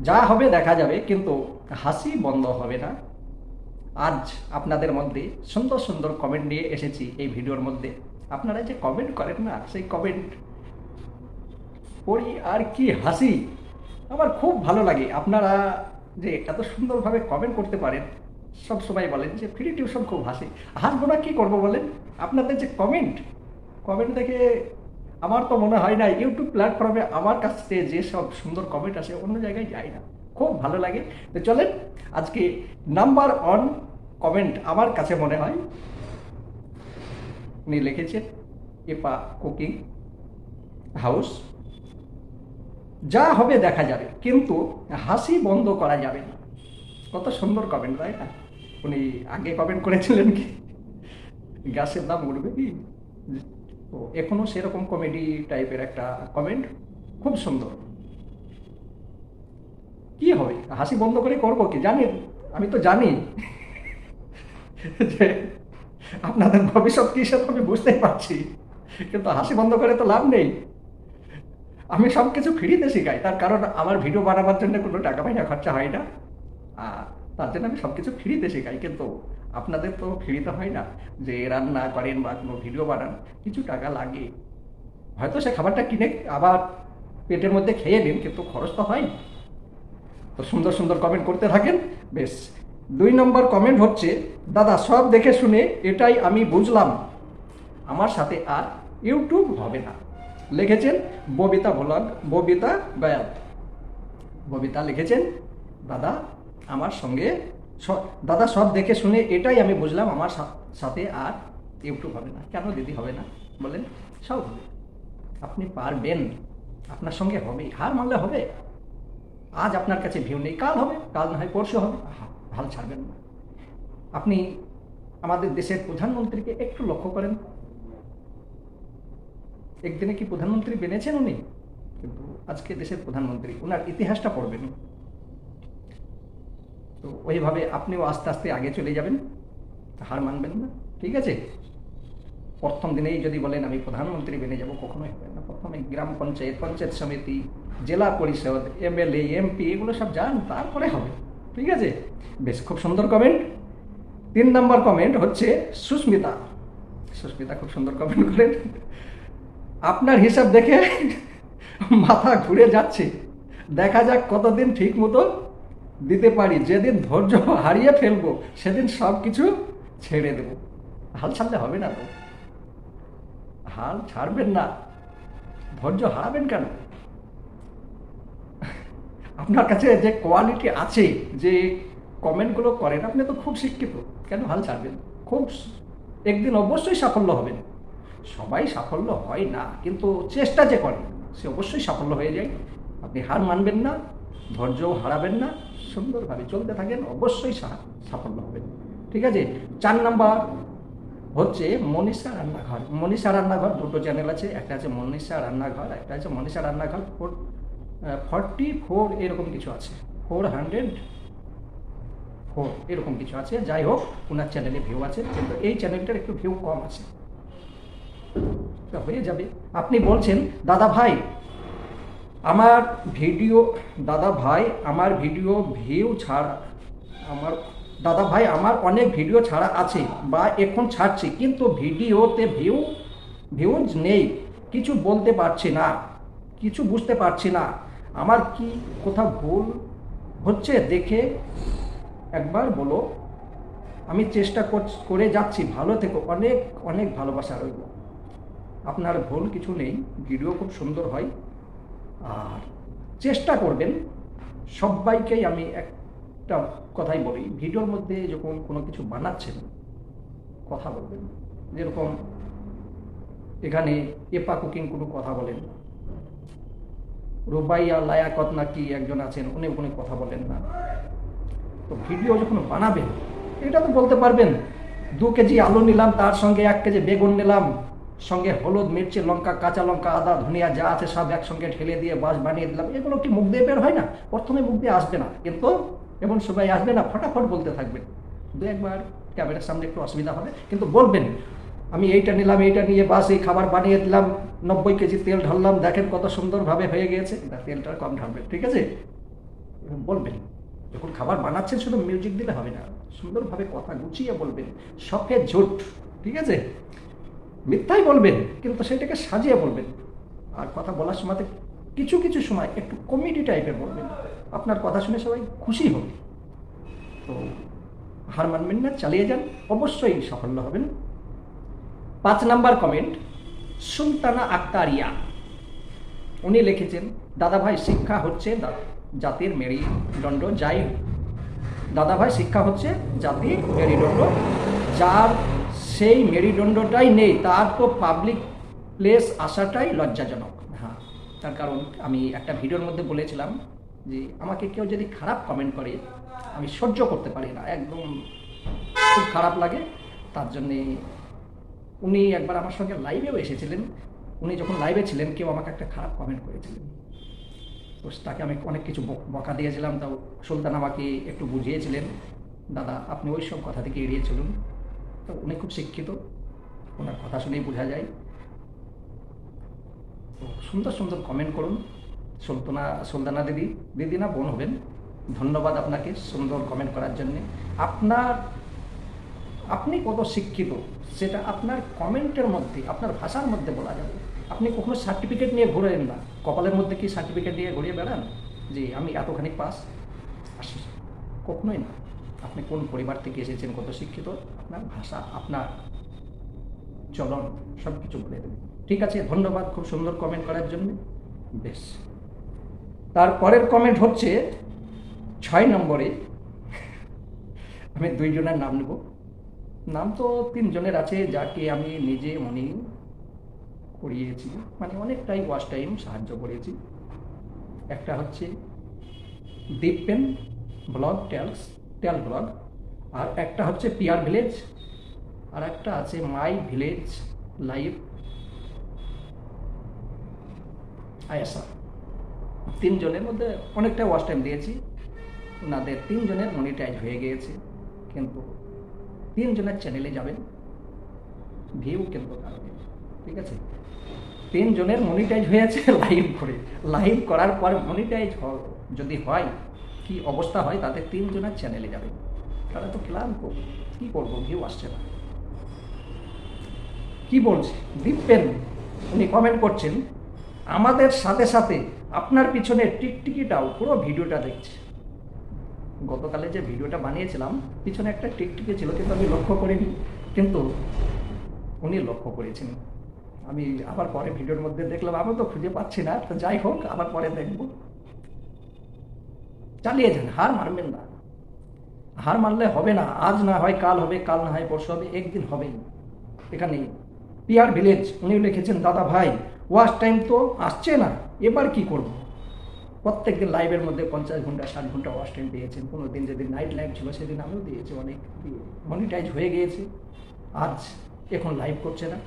যা হবে দেখা যাবে, কিন্তু হাসি বন্ধ হবে না। আজ আপনাদের মধ্যে সুন্দর সুন্দর কমেন্ট নিয়ে এসেছি এই ভিডিওর মধ্যে। আপনারা যে কমেন্ট করেন না, সেই কমেন্ট পড়ি আর কি হাসি। আমার খুব ভালো লাগে আপনারা যে এত সুন্দরভাবে কমেন্ট করতে পারেন। সব সময় বলেন যে ফ্রি টিউশন খুব হাসি। হাসবো না কি করবো বলেন? আপনাদের যে কমেন্ট, কমেন্ট দেখে আমার তো মনে হয় না ইউটিউব প্ল্যাটফর্মে আমার কাছে যে সব সুন্দর কমেন্ট আসে অন্য জায়গায় যায় না। খুব ভালো লাগে। তো চলেন, আজকে নাম্বার ওয়ান কমেন্ট আমার কাছে মনে হয় উনি লিখেছেন এপা কুকিং হাউস। যা হবে দেখা যাবে, কিন্তু হাসি বন্ধ করা যাবে না। কত সুন্দর কমেন্ট, তাই না? উনি আগে কমেন্ট করেছিলেন কি গ্যাসের দাম উঠবে কি, তো এখনো সেরকম কমেডি টাইপের একটা কমেন্ট, খুব সুন্দর। কি হবে, হাসি বন্ধ করে করবো কি জানি, আমি তো জানি যে আপনাদের ভবিষ্যৎ কি সেটা আমি বুঝতেই পারছি, কিন্তু হাসি বন্ধ করে তো লাভ নেই। আমি সব কিছু ফ্রিতে শেখাই, তার কারণ আমার ভিডিও বানাবার জন্য কোনো টাকা পয়সা খরচা হয় না। আর তার জন্য আমি সব কিছু ফ্রিতে শেখাই, কিন্তু আপনাদের তো ফ্রিতে হয় না। যে রান্না করেন বা কোনো ভিডিও বানান, কিছু টাকা লাগে। হয়তো সে খাবারটা কিনে আবার পেটের মধ্যে খেয়ে নিন, কিন্তু খরচ তো হয়। তো সুন্দর সুন্দর কমেন্ট করতে থাকেন। বেশ, 2 নম্বর কমেন্ট হচ্ছে, দাদা সব দেখে শুনে এটাই আমি বুঝলাম, আমার সাথে আর ইউটিউব হবে না। লিখেছেন ববিতা ভ্লগ, ববিতা গয়াল। ববিতা লিখেছেন, দাদা আমার সঙ্গে দাদা সব দেখে শুনে এটাই আমি বুঝলাম, আমার সাথে আর ইউটিউব হবে না। কেন দিদি হবে না বলেন? সব হবে, আপনি পারবেন, আপনার সঙ্গে হবে। হার মানলে হবে? আজ আপনার কাছে ভিউ নেই, কাল হবে, কাল না হয় পরশু হবে। হাল ছাড়বেন না। আপনি আমাদের দেশের প্রধানমন্ত্রীকে একটু লক্ষ্য করেন, একদিনে কি প্রধানমন্ত্রী বেনেছেন উনি? কিন্তু আজকে দেশের প্রধানমন্ত্রী, ওনার ইতিহাসটা পড়বেন। তো ওইভাবে আপনিও আস্তে আস্তে আগে চলে যাবেন, হার মানবেন না, ঠিক আছে? প্রথম দিনেই যদি বলেন আমি প্রধানমন্ত্রী বেনে যাব, কখনোই হবে না। প্রথমে গ্রাম পঞ্চায়েত, পঞ্চায়েত সমিতি, জেলা পরিষদ, এমএলএ, এমপি, এগুলো সব যান, তারপরে হবে, ঠিক আছে? বেশ, খুব সুন্দর কমেন্ট। 3 নম্বর কমেন্ট হচ্ছে সুস্মিতা। সুস্মিতা খুব সুন্দর কমেন্ট করেন, আপনার হিসাব দেখে মাথা ঘুরে যাচ্ছে, দেখা যাক কতদিন ঠিক মতো দিতে পারি, যেদিন ধৈর্য হারিয়ে ফেলবো সেদিন সব কিছু ছেড়ে দেবো। হাল ছাড়লে হবে না তো, হাল ছাড়বেন না, ধৈর্য হারাবেন কেন? আপনার কাছে যে কোয়ালিটি আছে, যে কমেন্টগুলো করেন, আপনি তো খুব শিক্ষিত, কেন হাল ছাড়বেন? খুব একদিন অবশ্যই সাফল্য হবেন। সবাই সাফল্য হয় না, কিন্তু চেষ্টা যে করে সে অবশ্যই সাফল্য হয়ে যায়। আপনি হার মানবেন না, ধৈর্যও হারাবেন না, সুন্দরভাবে চলতে থাকেন, অবশ্যই সাফল্য হবেন, ঠিক আছে? 4 নম্বর হচ্ছে মনীষা রান্নাঘর। মনীষা রান্নাঘর, দুটো চ্যানেল আছে, একটা আছে মনীষা রান্নাঘর, একটা আছে মনীষা রান্নাঘর 44 এরকম কিছু আছে, 404 এরকম কিছু আছে। যাই হোক, ওনার চ্যানেলে ভিউ আছে, কিন্তু এই চ্যানেলটার একটু ভিউ কম আছে, হয়ে যাবে। আপনি বলছেন দাদা ভাই আমার ভিডিও, দাদা ভাই আমার ভিডিও ভিউ ছাড়া, আমার দাদা ভাই আমার অনেক ভিডিও ছাড়া আছে বা এখন ছাড়ছি, কিন্তু ভিডিওতে ভিউজ নেই, কিছু বলতে পারছি না, কিছু বুঝতে পারছি না, আমার কি কোথাও ভুল হচ্ছে দেখে একবার বলো। আমি চেষ্টা করে যাচ্ছি, ভালো থেকো, অনেক অনেক ভালোবাসা রইল। আপনার ভুল কিছু নেই, ভিডিও খুব সুন্দর হয়। আর চেষ্টা করবেন, সবাইকেই আমি একটা কথাই বলি, ভিডিওর মধ্যে যখন কোনো কিছু বানাচ্ছেন কথা বলবেন। যেরকম এখানে এপা কুকিং কোনো কথা বলেন না, রুবাইয়া লায়াকত নাকি একজন আছেন, উনি কোনো কথা বলেন না। তো ভিডিও যখন বানাবেন, এটা তো বলতে পারবেন 2 কেজি আলু নিলাম, তার সঙ্গে 1 কেজি বেগুন নিলাম, সঙ্গে হলুদ, মির্চি, লঙ্কা, কাঁচা লঙ্কা, আদা, ধনিয়া যা আছে সব একসঙ্গে ঢেলে দিয়ে বাস বানিয়ে দিলাম। এগুলো কি মুখ দিয়ে বের হয় না? প্রথমে মুখ দিয়ে আসবে না, কিন্তু এমন সবাই আসবে না, ফটাফট বলতে থাকবেন। 2-1বার ক্যামেরার সামনে একটু অসুবিধা হবে, কিন্তু বলবেন আমি এইটা নিলাম, এইটা নিয়ে বাস এই খাবার বানিয়ে দিলাম, 90 কেজি তেল ঢাললাম, দেখেন কত সুন্দরভাবে হয়ে গিয়েছে। তেলটা কম ঢালবেন, ঠিক আছে? বলবেন। যখন খাবার বানাচ্ছেন শুধু মিউজিক দিলে হবে না, সুন্দরভাবে কথা গুছিয়ে বলবেন, সফেদ ঝুট, ঠিক আছে, মিথ্যাই বলবেন কিন্তু সেটাকে সাজিয়ে বলবেন। আর কথা বলার সময় কিছু কিছু সময় একটু কমেডি টাইপের বলবেন, আপনার কথা শুনে সবাই খুশি হবে। তো হার মানবেন না, চালিয়ে যান, অবশ্যই সাফল্য হবেন। 5 নাম্বার কমেন্ট, সুলতানা আক্তারিয়া। উনি লিখেছেন, দাদাভাই শিক্ষা হচ্ছে জাতির মেরুদণ্ড, যাই দাদাভাই শিক্ষা হচ্ছে জাতির মেরুদণ্ড, যার সেই মেরুদণ্ডটাই নেই তার তো পাবলিক প্লেস আসাটাই লজ্জাজনক। হ্যাঁ, তার কারণ আমি একটা ভিডিওর মধ্যে বলেছিলাম যে আমাকে কেউ যদি খারাপ কমেন্ট করে আমি সহ্য করতে পারি না, একদম খুব খারাপ লাগে। তার জন্যে উনি একবার আমার সঙ্গে লাইভেও এসেছিলেন। উনি যখন লাইভে ছিলেন কেউ আমাকে একটা খারাপ কমেন্ট করেছিলেন, তো তাকে আমি অনেক কিছু বকা দিয়েছিলাম। তাও সুলতান আমাকে একটু বুঝিয়েছিলেন, দাদা আপনি ওই সব কথা থেকে এড়িয়ে চলুন। তো উনি খুব শিক্ষিত, ওনার কথা শুনেই বোঝা যায়। তো সুন্দর সুন্দর কমেন্ট করুন। সুলতানা দিদি না বোন হবেন, ধন্যবাদ আপনাকে সুন্দর কমেন্ট করার জন্যে। আপনি কত শিক্ষিত সেটা আপনার কমেন্টের মধ্যে, আপনার ভাষার মধ্যে বলা যাবে। আপনি কখনো সার্টিফিকেট নিয়ে ঘুরেন না, কপালের মধ্যে কি সার্টিফিকেট নিয়ে ঘুরিয়ে বেড়ান যে আমি এতখানি পাস, আসি? কখনোই না। আপনি কোন পরিবার থেকে এসেছেন, কত শিক্ষিত, আপনার ভাষা, আপনার চলন সব কিছু বলে দেবে। ঠিক আছে, ধন্যবাদ খুব সুন্দর কমেন্ট করার জন্য। বেশ, তারপরের কমেন্ট হচ্ছে 6 নম্বরে। আমি 2 জনের নাম নেব। নাম তো 3 জনের আছে, যাকে আমি নিজে মনে করিয়েছি, মানে অনেকটাই ওয়াচ টাইম সাহায্য করেছি। একটা হচ্ছে দীপেন ব্লগ টেল ব্লগ, আর একটা হচ্ছে পিআর ভিলেজ, আর একটা আছে মাই ভিলেজ লাইভ আয়াসা। 3 জনের মধ্যে অনেকটা ওয়াচ টাইম দিয়েছি। ওনাদের 3 জনের মনিটাইজ হয়ে গিয়েছে, কিন্তু 3 জনের চ্যানেলে যাবেন, ভিউ কিন্তু কারণে, ঠিক আছে। 3 জনের মনিটাইজ হয়েছে লাইভ করার পর মনিটাইজ যদি হয়, কি অবস্থা হয়, তাতে 3 জনের চ্যানেলে যাবে। তারা তো ক্লান্ত, কি করবো, ভিউ আসছে না। কি বলছে দীপেন, উনি কমেন্ট করছেন, আমাদের সাথে সাথে আপনার পিছনে টিকটিকিটাও পুরো ভিডিওটা দেখছে। গতকালে যে ভিডিওটা বানিয়েছিলাম পিছনে একটা টিকটিকি ছিল, কিন্তু আমি লক্ষ্য করিনি, কিন্তু উনি লক্ষ্য করেছেন। আমি আবার পরে ভিডিওর মধ্যে দেখলাম, আমি তো খুঁজে পাচ্ছি না, তো যাই হোক আবার পরে দেখব। চালিয়ে যান, হার মানবেন না। হার মানলে হবে না, আজ না হয় কাল হবে, কাল না হয় পরশু হবে, একদিন হবেই। এখানে পিআর ভিলেজ উনি লিখেছেন, দাদা ভাই ওয়াচ টাইম তো আসছে না, এবার কি করব? প্রত্যেকদিন লাইভের মধ্যে 50 ঘন্টা 60 ঘন্টা ওয়াচ টাইম পেয়েছেন। কোনো দিন যেদিন নাইট লাইভ ছিল সেদিন আমিও দিয়েছি, অনেক মনিটাইজ হয়ে গিয়েছে। আজ এখন লাইভ করছে না,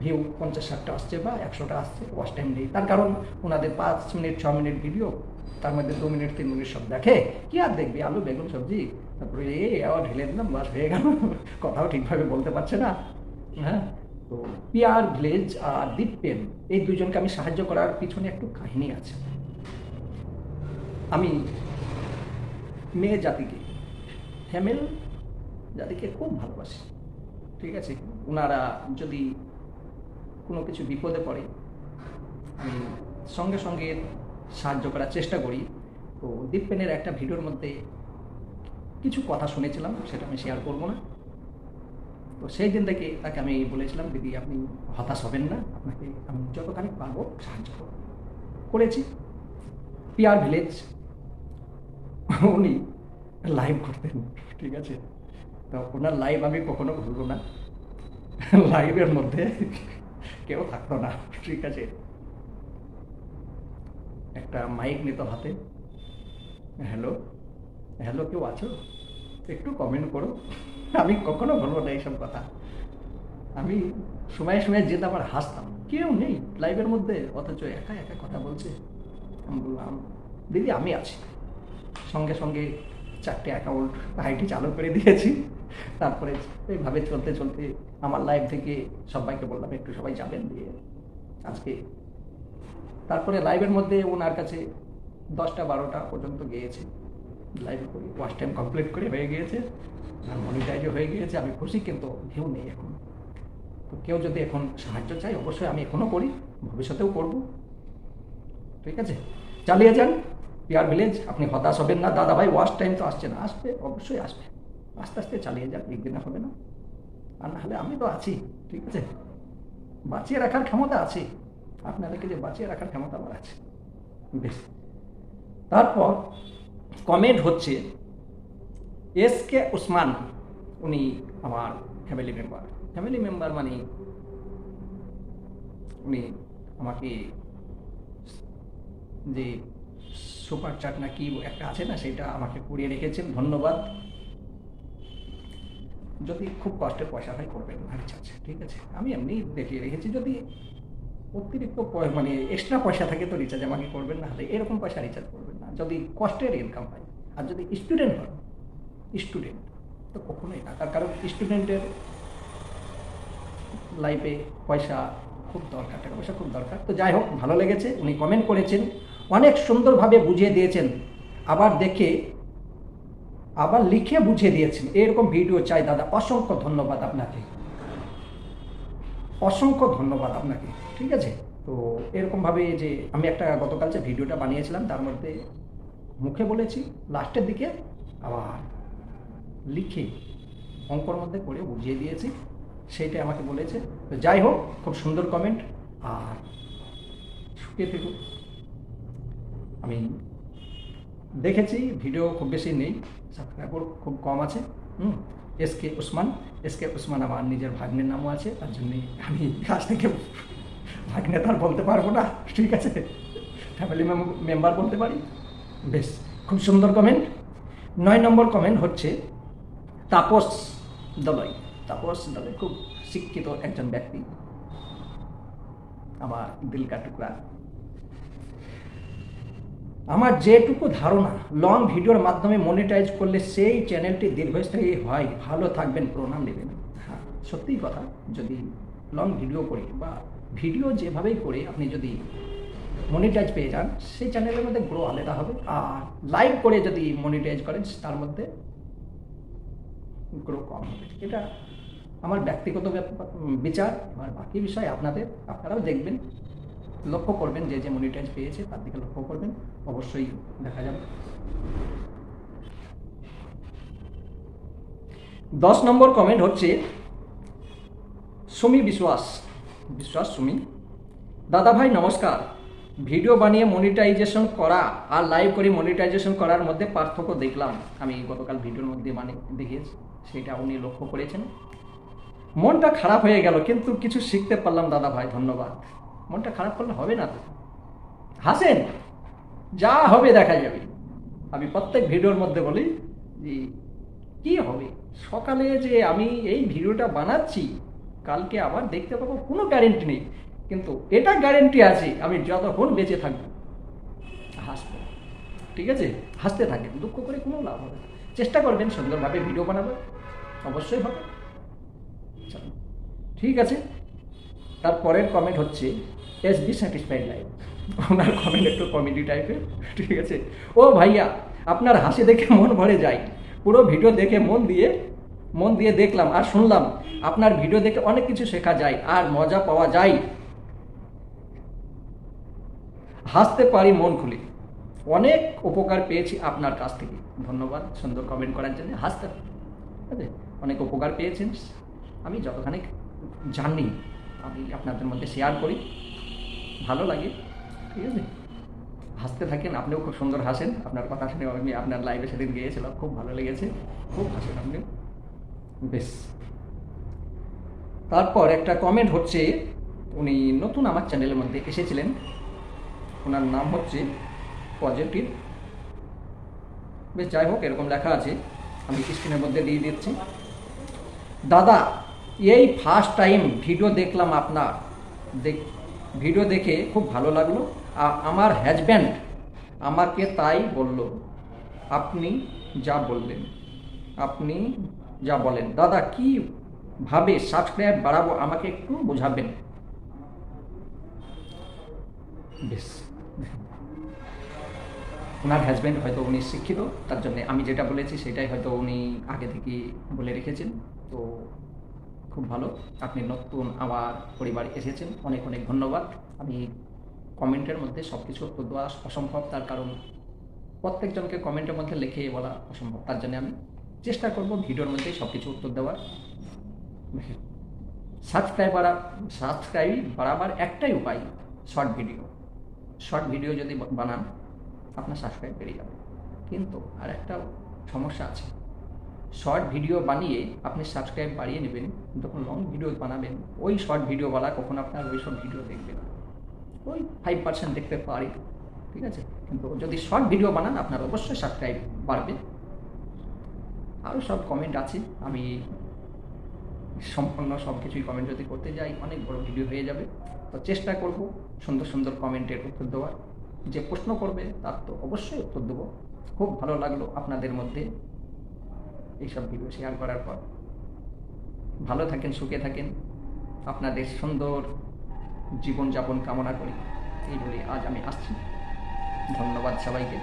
ভিউ 50-60টা আসছে বা 100টা আসছে, ওয়াচ টাইম নেই। তার কারণ ওনাদের 5 মিনিট 6 মিনিট ভিডিও, তার মধ্যে 2 মিনিট 3 মিনিট সব দেখে, কি আর দেখবি, আলু বেগুন সবজি, তারপরে আবার ঢেলে দিলাম, বাস হয়ে গেল, কথাও ঠিকভাবে বলতে পারছে না। হ্যাঁ, তো পিআর ভিলেজ আর দীপেন, এই 2জনকে আমি সাহায্য করার পিছনে একটু কাহিনী আছে। আমি মেয়ে জাতিকে, ফ্যামেল জাতিকে খুব ভালোবাসি, ঠিক আছে। ওনারা যদি কোনো কিছু বিপদে পড়ে আমি সঙ্গে সঙ্গে সাহায্য করার চেষ্টা করি। তো দীপেনের একটা ভিডিওর মধ্যে কিছু কথা শুনেছিলাম, সেটা আমি শেয়ার করবো না। তো সেই দিন থেকে তাকে আমি বলেছিলাম, দিদি আপনি হতাশ হবেন না, আপনাকে আমি যতখানি পারবো সাহায্য করেছি। পিআর ভিলেজ উনি লাইভ করতেন, ঠিক আছে, তো ওনার লাইভ আমি কখনো ভুলবো না। লাইভের মধ্যে কেউ থাকতো না, ঠিক আছে, একটা মাইক নিত হাতে, হ্যালো হ্যালো কেউ আছো, একটু কমেন্ট করো। আমি কখনো বলবো না এইসব কথা। আমি সময়ে সময়ে যেতে আমার হাসতাম, কেউ নেই লাইভের মধ্যে, অথচ একা একা কথা বলছে। আমি বললাম, দিদি আমি আছি। সঙ্গে সঙ্গে 4টে অ্যাকাউন্ট আইডি চালু করে দিয়েছি। তারপরে এইভাবে চলতে চলতে আমার লাইভ থেকে সবাইকে বললাম একটু সবাই যাবেন দিয়ে আজকে। তারপরে লাইভের মধ্যে ওনার কাছে 10টা-12টা পর্যন্ত গিয়েছে লাইভে করি, ওয়াচ টাইম কমপ্লিট করে হয়ে গিয়েছে আর মনিটাইজও হয়ে গিয়েছে। আমি খুশি, কিন্তু ভিউ নেই এখন। তো কেউ যদি এখন সাহায্য চাই, অবশ্যই আমি এখনও করি, ভবিষ্যতেও করব। ঠিক আছে, চালিয়ে যান পিয়ার ভিলেজ, আপনি হতাশ হবেন না। দাদা ভাই ওয়াচ টাইম তো আসছে না, আসবে, অবশ্যই আসবে। আস্তে আস্তে চালিয়ে যান, একদিনে হবে না। আর নাহলে আমি তো আছি, ঠিক আছে, বাঁচিয়ে রাখার ক্ষমতা আছে। আপনাদেরকে যে বাঁচিয়ে রাখার ক্ষমতা আমার আছে। বেশ, তারপর কমেন্ট হচ্ছে SK উসমান, উনি আমার ফ্যামিলি মেম্বার মানে উনি আমাকে যে সুপার চাট না কি একটা আছে না, সেটা আমাকে কুড়িয়ে রেখেছেন, ধন্যবাদ। যদি খুব কষ্টের পয়সা হয় করবেন না রিচার্জ, ঠিক আছে, আমি এমনি দেখিয়ে রেখেছি। যদি অতিরিক্ত মানে এক্সট্রা পয়সা থাকে তো রিচার্জ আমাকে করবেন না, হলে এরকম পয়সা রিচার্জ করবেন না যদি কষ্টের ইনকাম হয়। আর যদি স্টুডেন্ট হন, স্টুডেন্ট তো কখনোই না, তার কারণ স্টুডেন্টের লাইফে পয়সা খুব দরকার, টাকা পয়সা খুব দরকার। তো যাই হোক, ভালো লেগেছে, উনি কমেন্ট করেছেন, অনেক সুন্দরভাবে বুঝিয়ে দিয়েছেন, আবার লিখে বুঝিয়ে দিয়েছেন। এরকম ভিডিও চাই দাদা, অসংখ্য ধন্যবাদ আপনাকে, অসংখ্য ধন্যবাদ আপনাকে। ঠিক আছে, তো এরকমভাবে যে আমি একটা গতকাল যে ভিডিওটা বানিয়েছিলাম, তার মধ্যে মুখে বলেছি, লাস্টের দিকে আবার লিখে অঙ্কর মধ্যে করে বুঝিয়ে দিয়েছি, সেইটাই আমাকে বলেছে। তো যাই হোক, খুব সুন্দর কমেন্ট, আর সুখে থাকুন। আমি দেখেছি ভিডিও খুব বেশি নেই, সাবস্ক্রাইবার খুব কম আছে। SK উসমান আমার নিজের ভাগ্নের নামও আছে, তার জন্যে আমি কাছ থেকে ভাগ্নে তার বলতে পারবো না, ঠিক আছে, ফ্যামিলি মেম্বার বলতে পারি। বেশ, খুব সুন্দর কমেন্ট। 9 নম্বর কমেন্ট হচ্ছে তাপস দলই খুব শিক্ষিত একজন ব্যক্তি, আমার দিল কা টুকরা। আমার যেটুকু ধারণা, লং ভিডিওর মাধ্যমে মনিটাইজ করলে সেই চ্যানেলটি দীর্ঘস্থায়ী হয়। ভালো থাকবেন, প্রণাম নেবেন। হ্যাঁ, সত্যিই কথা, যদি লং ভিডিও করি বা ভিডিও যেভাবেই করে আপনি যদি মনিটাইজ পেয়ে যান, সেই চ্যানেলের মধ্যে গ্রো আলাদা হবে। আর লাইভ করে যদি মনিটাইজ করেন, তার মধ্যে গ্রো কম হবে। এটা আমার ব্যক্তিগত বিচার। আর বাকি বিষয় আপনারাও দেখবেন, লক্ষ্য করবেন, যে মনিটাইজ পেয়েছে তার দিকে লক্ষ্য করবেন, অবশ্যই দেখা যাবে। 10 নম্বর কমেন্ট হচ্ছে সুমি বিশ্বাস সুমি, দাদা ভাই নমস্কার। ভিডিও বানিয়ে মনিটাইজেশন করা আর লাইভ করে মনিটাইজেশন করার মধ্যে পার্থক্য দেখলাম। আমি গতকাল ভিডিওর মধ্যে দেখিয়েছি, সেটা উনি লক্ষ্য করেছেন। মনটা খারাপ হয়ে গেল, কিন্তু কিছু শিখতে পারলাম দাদা ভাই, ধন্যবাদ। মনটা খারাপ করলে হবে না তো, হাসেন, যা হবে দেখা যাবে। আমি প্রত্যেক ভিডিওর মধ্যে বলি যে কি হবে, সকালে যে আমি এই ভিডিওটা বানাচ্ছি, কালকে আবার দেখতে পাবো, কোনো গ্যারেন্টি নেই, কিন্তু এটা গ্যারেন্টি আছে, আমি যতক্ষণ বেঁচে থাকবো হাসবো। ঠিক আছে, হাসতে থাকেন, দুঃখ করে কোনো লাভ হবে না। চেষ্টা করবেন সুন্দরভাবে ভিডিও বানাবেন, অবশ্যই হবে। চলো, ঠিক আছে। তারপরের কমেন্ট হচ্ছে SB স্যাটিসফাইড লাইফ, ওনার কমেন্ট একটু কমেডি টাইপের, ঠিক আছে। ও ভাইয়া, আপনার হাসি দেখে মন ভরে যায়, পুরো ভিডিও দেখে মন দিয়ে দেখলাম আর শুনলাম, আপনার ভিডিও দেখে অনেক কিছু শেখা যায় আর মজা পাওয়া যায়, হাসতে পারি মন খুলে, অনেক উপকার পেয়েছি আপনার কাছ থেকে। ধন্যবাদ সুন্দর কমেন্ট করার জন্য। হাসতে, ঠিক আছে, অনেক উপকার পেয়েছেন। আমি যতখানি জানি আমি আপনাদের মধ্যে শেয়ার করি, ভালো লাগে, ঠিক আছে। হাসতে থাকেন, আপনিও খুব সুন্দর হাসেন, আপনার কথা শুনে আমি আপনার লাইভে সেদিন গিয়েছিলাম, খুব ভালো লেগেছে, খুব হাসেন আপনি। বেশ, তারপর একটা কমেন্ট হচ্ছে, উনি নতুন আমার চ্যানেলের মধ্যে এসেছিলেন, ওনার নাম হচ্ছে পজিটিভ। বেশ, যাই হোক, এরকম লেখা আছে, আমি স্ক্রিনের মধ্যে দিয়ে দিচ্ছি। দাদা, এই ফার্স্ট টাইম ভিডিও দেখলাম আপনার, ভিডিও দেখে খুব ভালো লাগলো। আমার হাজব্যান্ড আমাকে তাই বলল, আপনি যা বলেন দাদা, কীভাবে সাবস্ক্রাইব বাড়াবো আমাকে একটু বোঝাবেন। বেশ, ওনার হাজব্যান্ড হয়তো উনি শিক্ষিত, তার জন্য আমি যেটা বলেছি সেটাই হয়তো উনি আগে থেকেই বলে রেখেছেন। তো খুব ভালো, আপনি নতুন আমার পরিবারে এসেছেন, অনেক অনেক ধন্যবাদ। আমি কমেন্টের মধ্যে সব কিছু উত্তর দেওয়া অসম্ভব, তার কারণ প্রত্যেকজনকে কমেন্টের মধ্যে লিখে বলা অসম্ভব, তার জন্য আমি চেষ্টা করব ভিডিওর মধ্যেই সব কিছু উত্তর দেওয়ার। সাবস্ক্রাইব বাড়াবার একটাই উপায়, শর্ট ভিডিও। শর্ট ভিডিও যদি বানান আপনার সাবস্ক্রাইব বেড়ে যাবে, কিন্তু আর একটা সমস্যা আছে, শর্ট ভিডিও বানিয়ে আপনি সাবস্ক্রাইব বাড়িয়ে নেবেন, যখন লং ভিডিও বানাবেন ওই শর্ট ভিডিওওয়ালা কখন আপনার ওই সব ভিডিও দেখবে না, ওই 5% দেখতে পারে, ঠিক আছে। কিন্তু যদি শর্ট ভিডিও বানান আপনার অবশ্যই সাবস্ক্রাইব বাড়বে। আরও সব কমেন্ট আছে, আমি সম্পূর্ণ সব কিছুই কমেন্ট যদি করতে যাই অনেক বড় ভিডিও হয়ে যাবে। তো চেষ্টা করব সুন্দর সুন্দর কমেন্টের উত্তর দেওয়ার, যে প্রশ্ন করবে তার তো অবশ্যই উত্তর দেবো। খুব ভালো লাগলো আপনাদের মধ্যে এইসব ভিডিও শেয়ার করার পর। ভালো থাকেন, সুখে থাকেন, আপনাদের সুন্দর জীবনযাপন কামনা করি। এই বলে আজ আমি আসছি। ধন্যবাদ সবাইকে।